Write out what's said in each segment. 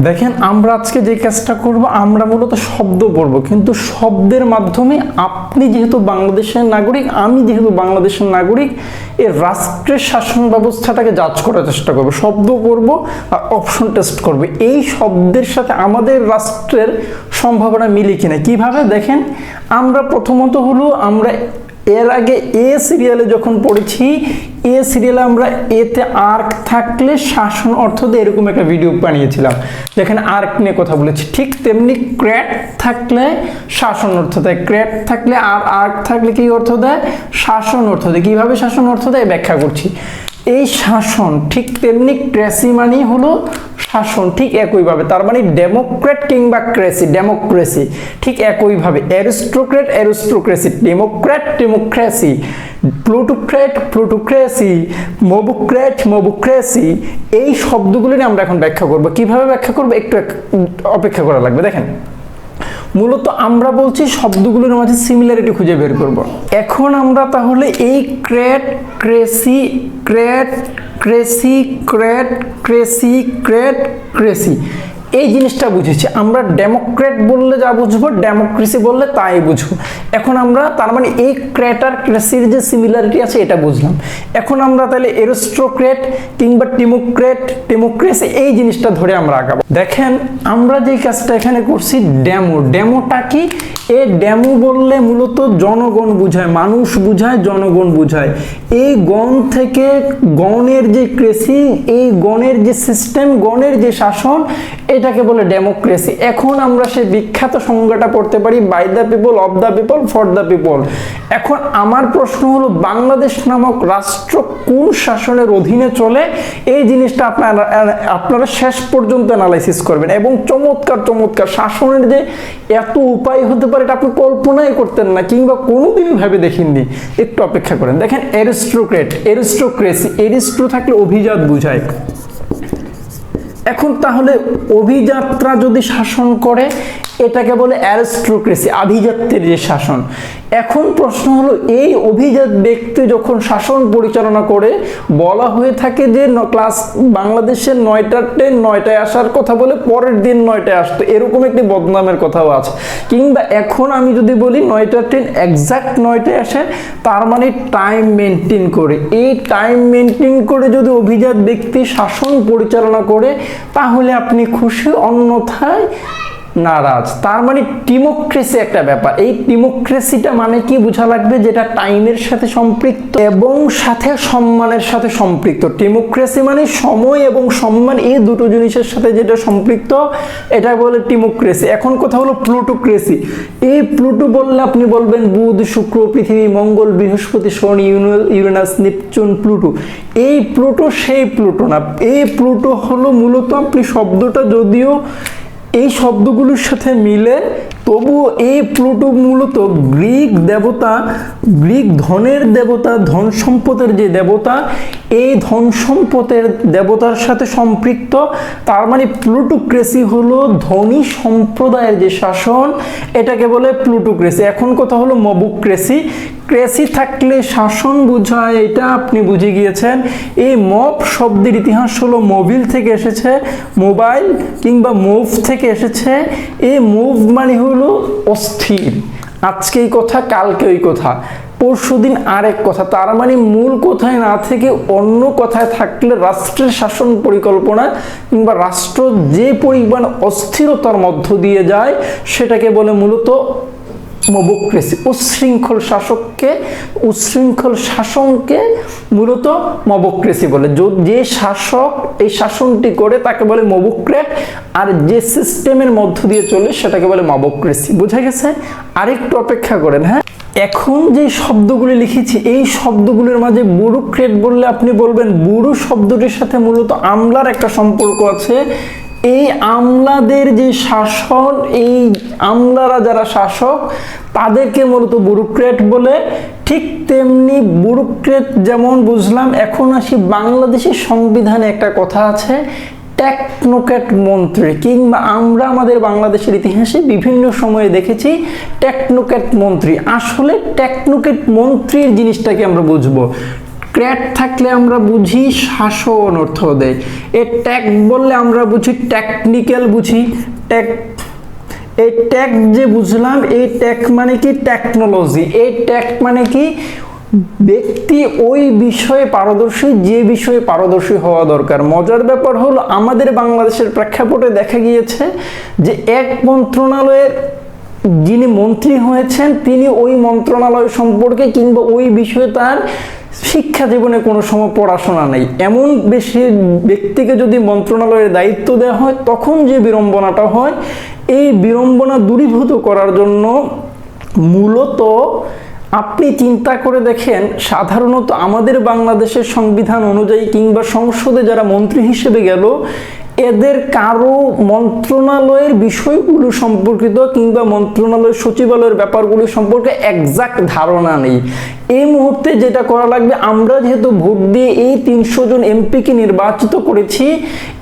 দেখেন আমরা আজকে যে কাজটা করব, আমরা মূলত শব্দ পড়ব, কিন্তু শব্দের মাধ্যমে আপনি যেহেতু বাংলাদেশের নাগরিক, আমি যেহেতু বাংলাদেশের নাগরিক, এই রাষ্ট্রের শাসন ব্যবস্থাটাকে জাজ করার চেষ্টা করব। শব্দ পড়ব আর অপশন টেস্ট করব, এই শব্দের সাথে আমাদের রাষ্ট্রের সম্ভাবনা মিলে কিনা। কিভাবে দেখেন, আমরা প্রথমত হলো আমরা এর আগে এ সিরিয়ালে যখন পড়েছি, এ সিরিয়ালে আমরা এতে আর্ক থাকলে শাসন অর্থ দিয়ে এরকম একটা ভিডিও বানিয়েছিলাম, যেখানে আর্ক নিয়ে কথা বলেছি। ঠিক তেমনি ক্র্যাট থাকলে শাসন অর্থ দেয়, ক্র্যাট থাকলে আর আর্ক থাকলে কি অর্থ দেয়? শাসন অর্থ দেয়। কিভাবে শাসন অর্থ দেয় ব্যাখ্যা করছি। এই শাসন ঠিক তেমনি ক্রেসি মানে হলো শাসন, ঠিক একইভাবে। তার মানে ডেমোক্রেট কিংবা ক্রেসি, ডেমোক্রেসি ঠিক একইভাবে। Aristocrat, aristocracy, democrat, democracy, plutocrat, plutocracy, mobocrat, mobocracy. এই শব্দগুলি নিয়ে আমরা এখন ব্যাখ্যা করব। কিভাবে ব্যাখ্যা করব একটু অপেক্ষা করা লাগবে। দেখেন, মূলত আমরা বলছি শব্দগুলোর মাঝে সিমিলারিটি খুঁজে বের করব। এখন আমরা তাহলে এই ক্র্যাট, ক্রেসি, ক্র্যাট, ক্রেসি, ক্র্যাট, ক্রেসি, ক্র্যাট, ক্রেসি, এই জিনিসটা বুঝেছি। আমরা ডেমোক্রেট বললে যা বুঝবো, ডেমোক্রেসি বললে তাই বুঝবো। এখন আমরা তার মানে এই ক্র্যাট আর ক্রেসির যে সিমিলারিটি আছে এটা বুঝলাম। এখন আমরা তাহলে অ্যারিস্টোক্রেট কিংবা ডেমোক্রেট, ডেমোক্রেসি এই জিনিসটা ধরে আমরা আগাবো। দেখেন, আমরা যে কাজটা এখানে করছি ডেমো, ডেমোটা কি? এই ডেমো বললে মূলত জনগণ বুঝায়, মানুষ বুঝায়, জনগণ বুঝায়। এই গণ থেকে গণের যে ক্রেসি, এই গণের যে সিস্টেম, গণের যে শাসন, এটাকে বলে ডেমোক্রেসি। এখন আমরা সেই বিখ্যাত সংজ্ঞাটা পড়তে পারি, by the people, of the people, for the people. এখন আমার প্রশ্ন হলো, বাংলাদেশ নামক রাষ্ট্র কোন শাসনের অধীনে চলে? এই জিনিসটা আপনারা শেষ পর্যন্ত অ্যানালাইসিস করবেন। এবং চমৎকার চমৎকার শাসনের যে এত উপায় হতে পারে এটা আপনি কল্পনাই করতেন না, কিংবা কোনোদিন ভেবে দেখিনি। একটু অপেক্ষা করেন। দেখেন, অ্যারিস্টোক্রেট, অ্যারিস্টোক্রেসি, অ্যারিস্টো থাকলে অভিজাত বুঝায়। এখন তাহলে অভিজাতরা যদি শাসন করে, এটাকে বলে অ্যারিস্টোক্রেসি, আভিজাত্যের যে শাসন। এখন প্রশ্ন হলো, এই অভিজাত ব্যক্তি যখন শাসন পরিচালনা করে, বলা হয়ে থাকে যে ক্লাস বাংলাদেশের 9টার ট্রেন 9টায় আসার কথা বলে পরের দিন 9টায় আসতো, এরকম একটি বদনামের কথাও আছে। কিংবা এখন আমি যদি বলি 9টার ট্রেন এক্সাক্ট 9টায় আসে, তার মানে টাইম মেনটেন করে। এই টাইম মেনটেন করে যদি অভিজাত ব্যক্তি শাসন পরিচালনা করে, তাহলে আপনি খুশি, অন্যথায় নারাজ। তার মানে ডেমোক্রেসি একটা ব্যাপার। এই ডেমোক্রেসিটা মানে কি বোঝা লাগবে? যেটা টাইমের সাথে সম্পৃক্ত এবং সাথে সম্মানের সাথে সম্পৃক্ত। ডেমোক্রেসি মানে সময় এবং সম্মান, এই দুটো জিনিসের সাথে যেটা সম্পৃক্ত, এটা বলে ডেমোক্রেসি। এখন কথা হলো প্লুটোক্রেসি। এই প্লুটো বললে আপনি বলবেন বুধ, শুক্র, পৃথিবী, মঙ্গল, বৃহস্পতি, শনি, ইউরেনাস, নেপচুন, প্লুটো। এই প্লুটো সেই প্লুটো না। এই প্লুটো হলো মূলত, আপনি শব্দটা যদিও এই শব্দগুলোর সাথে মিলে, তবুও এই প্লুটো মূলত গ্রিক দেবতা, গ্রিক ধনের দেবতা, ধন সম্পদের যে দেবতা, এই ধন সম্পদের দেবতার সাথে সম্পৃক্ত। তার মানে প্লুটোক্রেসি হলো ধনী সম্প্রদায়ের যে শাসন, এটাকে বলে প্লুটোক্রেসি। এখন কথা হলো মবুক্রেসি। ক্রেসি থাকলে শাসন বোঝায়, এটা আপনি বুঝে গিয়েছেন। এই মব শব্দের ইতিহাস হলো মোবিল থেকে এসেছে, মোবাইল কিংবা মুভ থেকে এসেছে। এই মুভ মানে হলো অস্থির। আজকে এই কথা, কালকে ওই কথা, পরশুদিন আরেক কথা। তার মানে মূল কথায় না থেকে অন্য কথায় থাকলে রাষ্ট্রের শাসন পরিকল্পনা কিংবা রাষ্ট্র যে পরিমাণ অস্থিরতার মধ্য দিয়ে যায়, সেটাকে বলে মূলত মবুক্রেসি। উচ্ছৃঙ্খল শাসককে, উচ্ছৃঙ্খল শাসনকে মূলত মবুক্রেসি বলে। যে শাসক এই শাসনটি করে তাকে বলে মবুক্রেট, আর যে সিস্টেমের মধ্য দিয়ে চলে সেটাকে বলে মবুক্রেসি। বোঝা গেছে? আরেকটু অপেক্ষা করেন। হ্যাঁ, এখন যে শব্দগুলি লিখেছি, এই শব্দগুলির মাঝে ব্যুরোক্রেট বললে আপনি বলবেন ব্যুরো শব্দটির সাথে মূলত আমলার একটা সম্পর্ক আছে। এই আমলাদের যে শাসন, এই আমলারা যারা শাসক, তাদেরকে মূলত ব্যুরোক্রেট বলে। ঠিক তেমনি ব্যুরোক্রেট যেমন বুঝলাম, এখন আসি বাংলাদেশের সংবিধানে একটা কথা আছে, টেকনোক্র্যাট মন্ত্রী, কিংবা আমরা আমাদের বাংলাদেশের ইতিহাসে বিভিন্ন সময়ে দেখেছি টেকনোক্র্যাট মন্ত্রী। আসলে টেকনোক্র্যাট মন্ত্রীর জিনিসটাকে আমরা বুঝবো। ক্র্যাট থাকলে আমরা বুঝি শাসন অর্থ দেয়। এই ট্যাক বললে আমরা বুঝি টেকনিক্যাল বুঝি। এই ট্যাক যে বুঝলাম, এই ট্যাক মানে কি টেকনোলজি। এই ট্যাক মানে কি ব্যক্তি ওই বিষয়ে পারদর্শী যে বিষয়ে পারদর্শী হওয়া দরকার। মজার ব্যাপার হলো আমাদের বাংলাদেশের প্রেক্ষাপটে দেখা গিয়েছে যে এক মন্ত্রণালয়ের যিনি মন্ত্রী হয়েছেন তিনি ওই মন্ত্রণালয় সম্পর্কে কিংবা ওই বিষয়ে তার শিক্ষা জীবনে কোনো সময় পড়াশোনা নেই। এমন বেশি ব্যক্তিকে যদি মন্ত্রণালয়ের দায়িত্ব দেওয়া হয় তখন যে বিড়ম্বনাটা হয়, এই বিড়ম্বনা দূরীভূত করার জন্য মূলত আপনি চিন্তা করে দেখেন, সাধারণত আমাদের বাংলাদেশের সংবিধান অনুযায়ী কিংবা সংসদে যারা মন্ত্রী হিসেবে গেল, এদের কারো মন্ত্রণালয়ের বিষয়গুলো সম্পর্কিত কিংবা মন্ত্রণালয়ের সচিবালয়ের ব্যাপারগুলো সম্পর্কে এক্সাক্ট ধারণা নেই। এই মুহূর্তে যেটা করা লাগবে, আমরা যেহেতু ভোট দিয়ে এই 300 জন এমপিকে নির্বাচিত করেছি,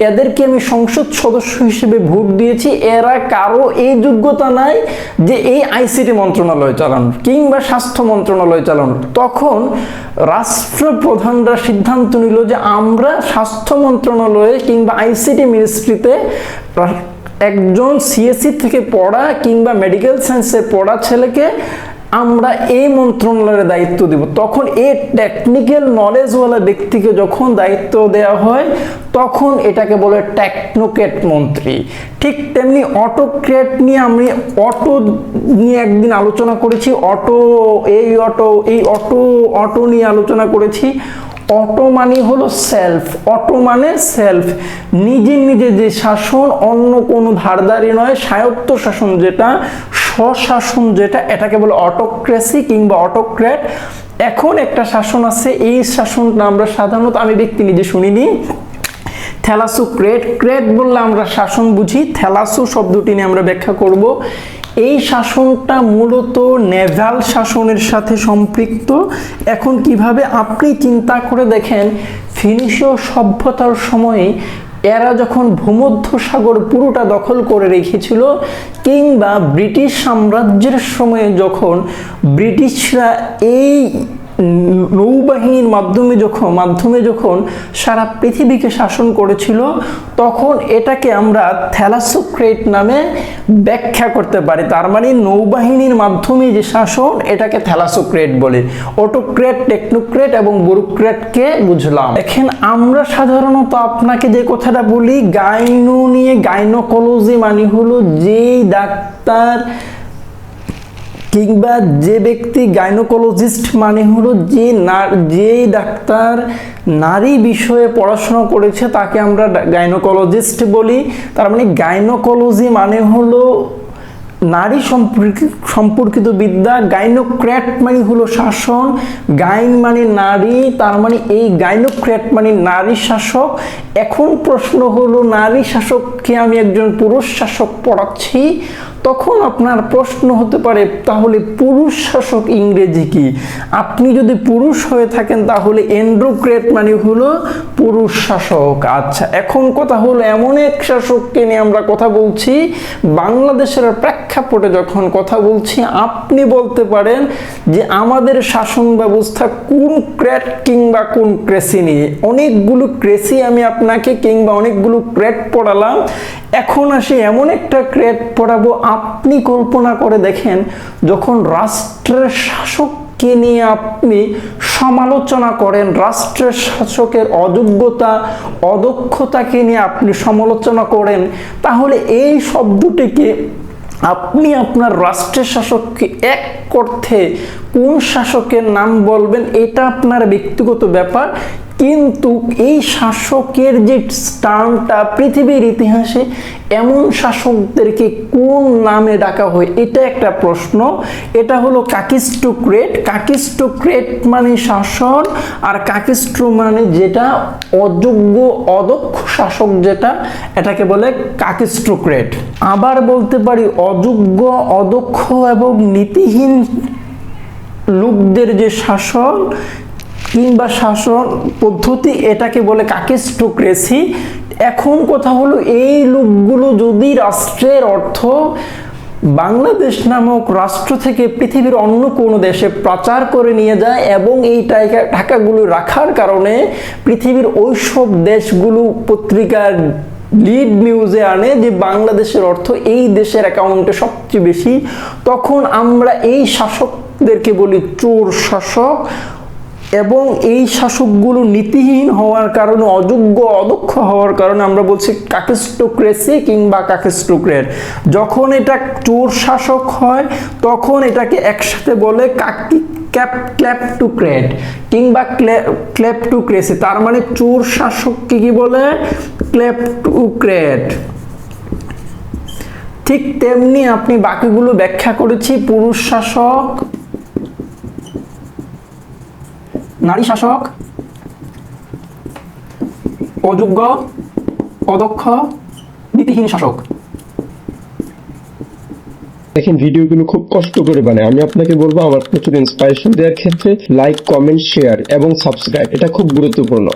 এদেরকে আমি সংসদ সদস্য হিসেবে ভোট দিয়েছি, এরা কারো এই যোগ্যতা নাই যে এই আইসিটি মন্ত্রণালয় চালানোর কিংবা স্বাস্থ্য মন্ত্রণালয় চালানোর। তখন রাষ্ট্রপ্রধানরা সিদ্ধান্ত নিল যে আমরা স্বাস্থ্য মন্ত্রণালয়ে কিংবা আইসিটি মিনিস্ট্রিতে একজন সিএসসি থেকে পড়া কিংবা মেডিকেল সায়েন্সে পড়া ছেলেকে আমরা এই মন্ত্রণালয়ের দায়িত্ব দেব। তখন এই টেকনিক্যাল নলেজওয়ালা ব্যক্তিকে যখন দায়িত্ব দেওয়া হয় তখন এটাকে বলে টেকনোক্রেট মন্ত্রী। ঠিক তেমনি অটোক্রেট নিয়ে আমি অটো নিয়ে একদিন আলোচনা করেছি। অটো নিয়ে আলোচনা করেছি। অটো মানে হলো সেলফ, অটো মানে সেলফ, নিজে নিজে যে শাসন, অন্য কোনো ধারদারি নয়, স্বায়ত্ত শাসন যেটা, স্বশাসন যেটা, এটাকে বলে অটোক্রেসি কিংবা অটোক্র্যাট। এখন একটা শাসন আছে, এই শাসনটা আমরা সাধারণত, আমি ব্যক্তি নিজে শুনিনি, থ্যালাসোক্রেট। ক্রেট বললে আমরা শাসন বুঝি, থ্যালাসো শব্দটি নিয়ে আমরা ব্যাখ্যা করব। এই শাসনটা মূলত নেভাল শাসনের সাথে সম্পৃক্ত। এখন কিভাবে, আপনি চিন্তা করে দেখেন, ফিনিশীয় সভ্যতার সময়ে এরা যখন ভূমধ্যসাগর পুরোটা দখল করে রেখেছিল, কিংবা ব্রিটিশ সাম্রাজ্যের সময়ে যখন ব্রিটিশরা এই নৌবাহিনীর মাধ্যমে যখন সারা পৃথিবীকে শাসন করেছিল, তখন এটাকে আমরা থ্যালাসোক্রেট নামে ব্যাখ্যা করতে পারি। তার মানে নৌবাহিনীর মাধ্যমে যে শাসন, এটাকে থ্যালাসোক্রেট বলে। অটোক্রেট, টেকনোক্রেট এবং ব্যুরোক্রেটকে বুঝলাম। দেখেন, আমরা সাধারণত আপনাকে যে কথাটা বলি, গাইনো নিয়ে, গাইনোকোলজি মানে হলো যেই ডাক্তার কিংবা যে ব্যক্তি, গাইনোকোলজিস্ট মানে হলো যে ডাক্তার নারী বিষয়ে পড়াশোনা করেছে তাকে আমরা গাইনোকোলজিস্ট বলি। তার মানে গাইনোকোলজি মানে হলো নারী সম্পর্কিত বিদ্যা। গাইনোক্র্যাট মানে হলো শাসন, গাইন মানে নারী, তার মানে এই গাইনোক্র্যাট মানে নারী শাসক। এখন প্রশ্ন হলো, নারী শাসককে আমি একজন পুরুষ শাসক পড়াচ্ছি, তখন আপনার প্রশ্ন হতে পারে তাহলে পুরুষ শাসক ইংরেজি কি? আপনি যদি পুরুষ হয়ে থাকেন তাহলে এন্ড্রোক্রেট মানে হলো পুরুষ শাসক। আচ্ছা, এখন কথা হলো, এমন এক শাসককে নিয়ে আমরা কথা বলছি, বাংলাদেশের প্রেক্ষাপটে যখন কথা বলছি, আপনি বলতে পারেন যে আমাদের শাসন ব্যবস্থা কোন ক্র্যাট কিংবা কোন ক্রেসি নিয়ে। অনেকগুলো ক্রেসি আমি আপনাকে কিংবা অনেকগুলো ক্র্যাট পড়ালাম, এখন আসি এমন একটা ক্র্যাট পড়াবো। আপনি কল্পনা করে দেখেন, যখন রাষ্ট্রের শাসককে নিয়ে আপনি সমালোচনা করেন, রাষ্ট্রের শাসকের অযোগ্যতা, অদক্ষতাকে নিয়ে আপনি সমালোচনা করেন, তাহলে এই শব্দটিকে আপনি আপনার রাষ্ট্রের শাসককে এক অর্থে কোন শাসকের নাম বলবেন, এটা আপনার ব্যক্তিগত ব্যাপার। কিন্তু এই শাসকের যে টার্মটা পৃথিবীর ইতিহাসে এমন শাসকদেরকে কোন নামে ডাকা হয়, এটা একটা প্রশ্ন। এটা হলো কাকিস্টোক্রেট। কাকিস্টোক্রেট মানে শাসন, আর কাকিস্ট্রো মানে যেটা অযোগ্য, অদক্ষ শাসক যেটা, এটাকে বলে কাকিস্টোক্রেট। আবার বলতে পারি অযোগ্য, অদক্ষ এবং নীতিহীন লোকদের যে শাসন কিংবা শাসন পদ্ধতি, এটাকে বলে কাকিস্টোক্রেসি। এখন কথা হলো, এই লোকগুলো যদি রাষ্ট্রের অর্থ বাংলাদেশ নামক রাষ্ট্র থেকে পৃথিবীর অন্য কোনো দেশে পাচার করে নিয়ে যায় এবং এই টাকাগুলো রাখার কারণে পৃথিবীর ওইসব দেশগুলো পত্রিকার লিড নিউজে আনে যে বাংলাদেশের অর্থ এই দেশের অ্যাকাউন্টে সবচেয়ে বেশি। তখন আমরা এই শাসকদেরকে বলি চোর শাসক, এবং এই শাসকগুলো নীতিহীন হওয়ার কারণে, অযোগ্য অদক্ষ হওয়ার কারণে আমরা বলছি কাকিস্টোক্রেসি কিংবা কাকিস্টোক্রেট। যখন এটা চোর শাসক হয় তখন এটাকে একসাথে বলে ক্ল্যাপটোক্রেট কিংবা ক্ল্যাপটোক্রেসি। তার মানে চোর শাসককে কি বলে? ক্ল্যাপটোক্রেট। ঠিক তেমনি আপনি বাকিগুলো ব্যাখ্যা করেছি, পুরুষ শাসক, নারী শাসক, অযোগ্য অদক্ষ, নীতিহীন শাসক। দেখেন ভিডিওগুলো খুব কষ্ট করে বানায়। আমি আপনাকে বলবো আমার প্রচুর ইন্সপিরেশন দেওয়ার ক্ষেত্রে লাইক, কমেন্ট, শেয়ার এবং সাবস্ক্রাইব এটা খুব গুরুত্বপূর্ণ।